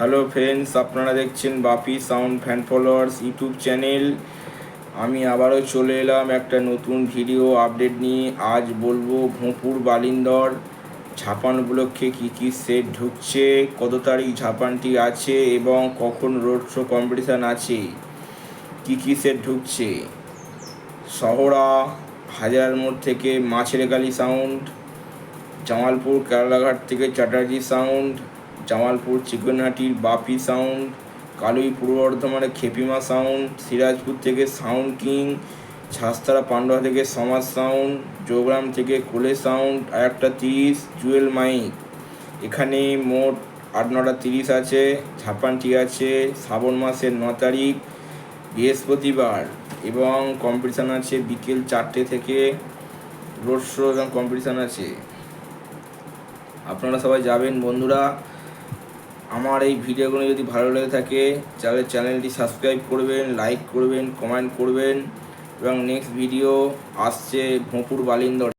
Hello friends, আপনারা দেখছেন Bapi sound fan followers YouTube channel. আমি আবারও চলে এলাম একটা নতুন ভিডিও আপডেট নিয়ে। আজ বলবো ভোঁপুর বালিন্দর ঝাপান উপলক্ষে কী কী সেট ঢুকছে, কত তারিখ ঝাপানটি আছে এবং কখন রোড শো কম্পিটিশান আছে, কী কী সেট ঢুকছে। শহরা হাজার মোড় থেকে মাছেরকালি সাউন্ড, জামালপুর কেরালাঘাট থেকে চ্যাটার্জি সাউন্ড, জামালপুর চিকনহাটির বাপি সাউন্ড, কালুই পূর্ব বর্ধমানে খেপিমা সাউন্ড, সিরাজপুর থেকে সাউন্ড কিং, ছাস্তারা পান্ডুয়া থেকে সমাজ সাউন্ড, জোগ্রাম থেকে কোলে সাউন্ড, আর একটা 30 জুয়েল মাইক। এখানে মোট 8-9টা 30 আছে। ঝাপানটি আছে শ্রাবণ মাসের 9 তারিখ বৃহস্পতিবার এবং কম্পিটিশান আছে বিকেল 4টে থেকে। রোড শো এবং কম্পিটিশান আছে, আপনারা সবাই যাবেন বন্ধুরা। আমার এই ভিডিওগুলো যদি ভালো লেগে থাকে তাহলে চ্যানেলটি সাবস্ক্রাইব করবেন, লাইক করবেন, কমেন্ট করবেন এবং নেক্সট ভিডিও আসছে ভোঁপুর বালিন্দর।